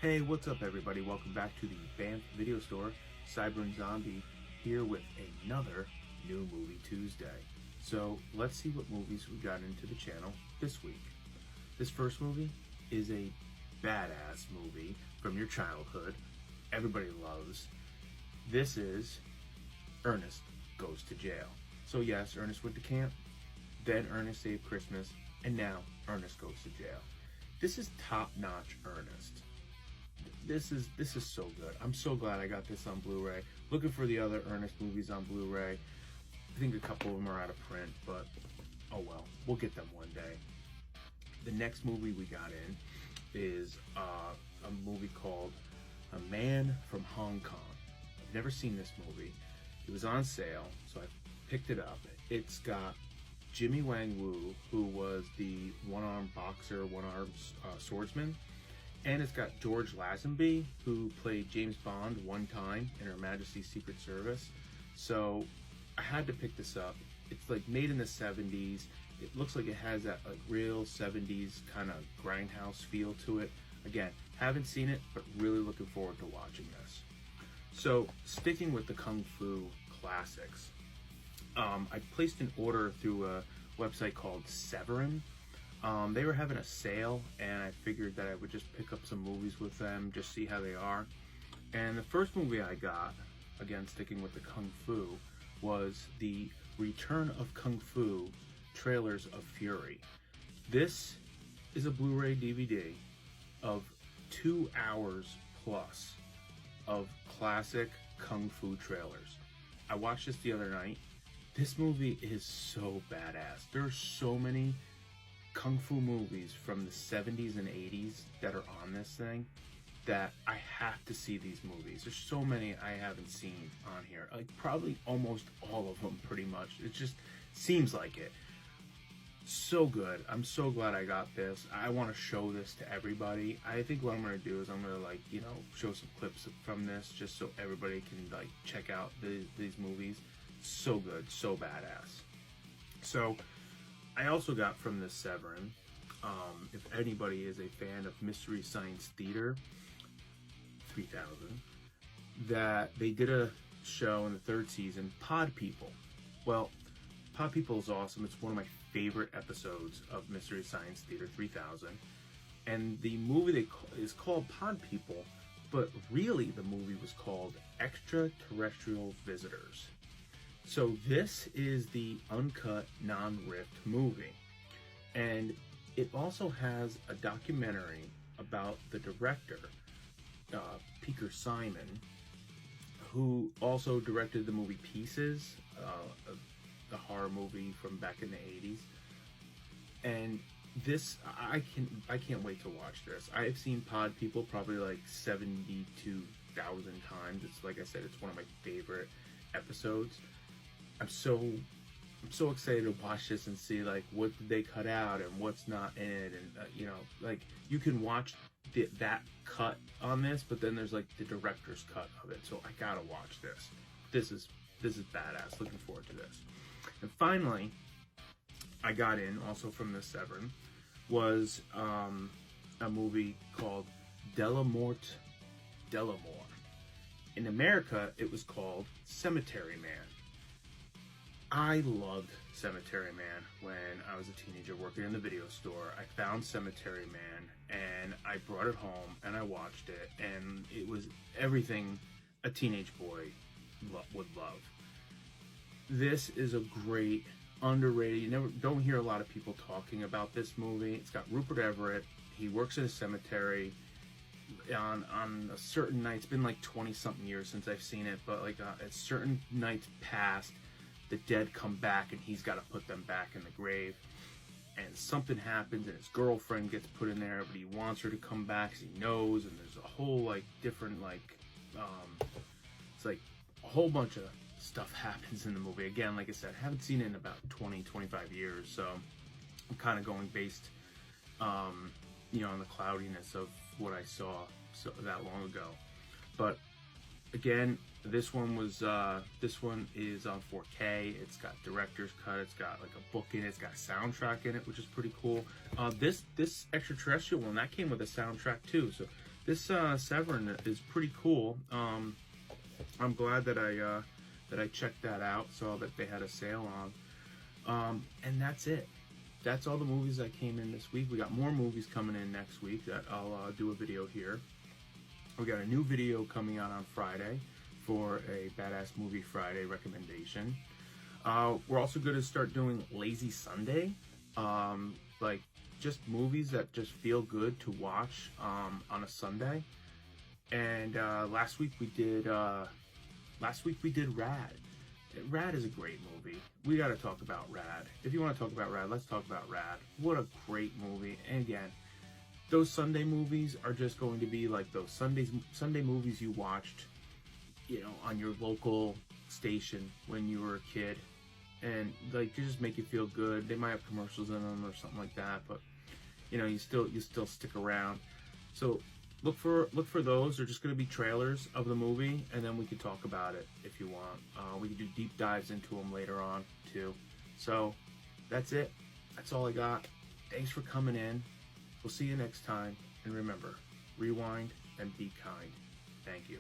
Hey, what's up everybody? Welcome back to the Banff Video Store. Cyber and Zombie here with another new movie Tuesday. So let's see what movies we got into the channel this week. This first movie is a badass movie from your childhood. Everybody loves. This is Ernest Goes to Jail. So yes, Ernest went to camp, then Ernest saved Christmas, and now Ernest goes to jail. This is top-notch Ernest. This is so good. I'm so glad I got this on Blu-ray. Looking for the other Ernest movies on Blu-ray. I think a couple of them are out of print, but oh well, we'll get them one day. The next movie we got in is a movie called A Man from Hong Kong. I've never seen this movie. It was on sale, so I picked it up. It's got Jimmy Wang Wu, who was the one-armed boxer, one-armed swordsman. And it's got George Lazenby, who played James Bond one time in Her Majesty's Secret Service. So I had to pick this up. It's like made in the 70s. It looks like it has that like real 70s kind of grindhouse feel to it. Again, haven't seen it, but really looking forward to watching this. So sticking with the Kung Fu classics, I placed an order through a website called Severin. They were having a sale, and I figured that I would just pick up some movies with them, just see how they are. And the first movie I got, again sticking with the Kung Fu, was the Return of Kung Fu Trailers of Fury. This is a Blu-ray DVD of 2 hours plus of classic Kung Fu trailers. I watched this the other night. This movie is so badass. There are so many Kung Fu movies from the 70s and 80s that are on this thing that I have to see these movies. There's so many I haven't seen on here. Like probably almost all of them pretty much. It just seems like it. So good. I'm so glad I got this. I want to show this to everybody. I think what I'm going to do is I'm going to show some clips from this just so everybody can check out these movies. So good. So badass. So I also got from this Severin, if anybody is a fan of Mystery Science Theater 3000, that they did a show in the 3rd season, Pod People. Well, Pod People is awesome. It's one of my favorite episodes of Mystery Science Theater 3000. And the movie is called Pod People, but really the movie was called Extraterrestrial Visitors. So this is the uncut, non-ripped movie. And it also has a documentary about the director, Peter Simon, who also directed the movie Pieces, the horror movie from back in the 80s. And this, I can't wait to watch this. I've seen Pod People probably like 72,000 times. It's like I said, it's one of my favorite episodes. I'm so excited to watch this and see what did they cut out and what's not in it, and you can watch that cut on this, but then there's the director's cut of it. So I gotta watch this. This is badass. Looking forward to this. And finally, I got in also from the Severin was a movie called De la Mort Delamore. In America, it was called Cemetery Man. I loved Cemetery Man when I was a teenager working in the video store. I found Cemetery Man and I brought it home and I watched it, and it was everything a teenage boy would love. This is a great, underrated, you don't hear a lot of people talking about this movie. It's got Rupert Everett. He works in a cemetery on a certain night. It's been 20-something years since I've seen it, but at certain nights past, the dead come back and he's got to put them back in the grave, and something happens and his girlfriend gets put in there, but he wants her to come back because he knows, and there's a whole different it's a whole bunch of stuff happens in the movie. Again, like I said, I haven't seen it in about 20-25 years, so I'm kind of going based on the cloudiness of what I saw that long ago. But again, this one is on 4K. It's got director's cut. It's got a book in it. It's got a soundtrack in it, which is pretty cool. This extraterrestrial one, that came with a soundtrack too. So This Severin is pretty cool. I'm glad that I checked that out, saw that they had a sale on. And that's it. That's all the movies that came in this week. We got more movies coming in next week that I'll do a video here. We got a new video coming out on Friday for a Badass Movie Friday recommendation. We're also going to start doing Lazy Sunday, like just movies that just feel good to watch on a Sunday. And last week we did Rad. Rad is a great movie. We got to talk about Rad. If you want to talk about Rad, let's talk about Rad. What a great movie. And again, those Sunday movies are just going to be like those Sunday movies you watched, on your local station when you were a kid, and like they just make you feel good. They might have commercials in them or something like that, but you still stick around. So look for those. They're just going to be trailers of the movie, and then we can talk about it if you want. We can do deep dives into them later on too. So that's it. That's all I got. Thanks for coming in. We'll see you next time, and remember, rewind and be kind. Thank you.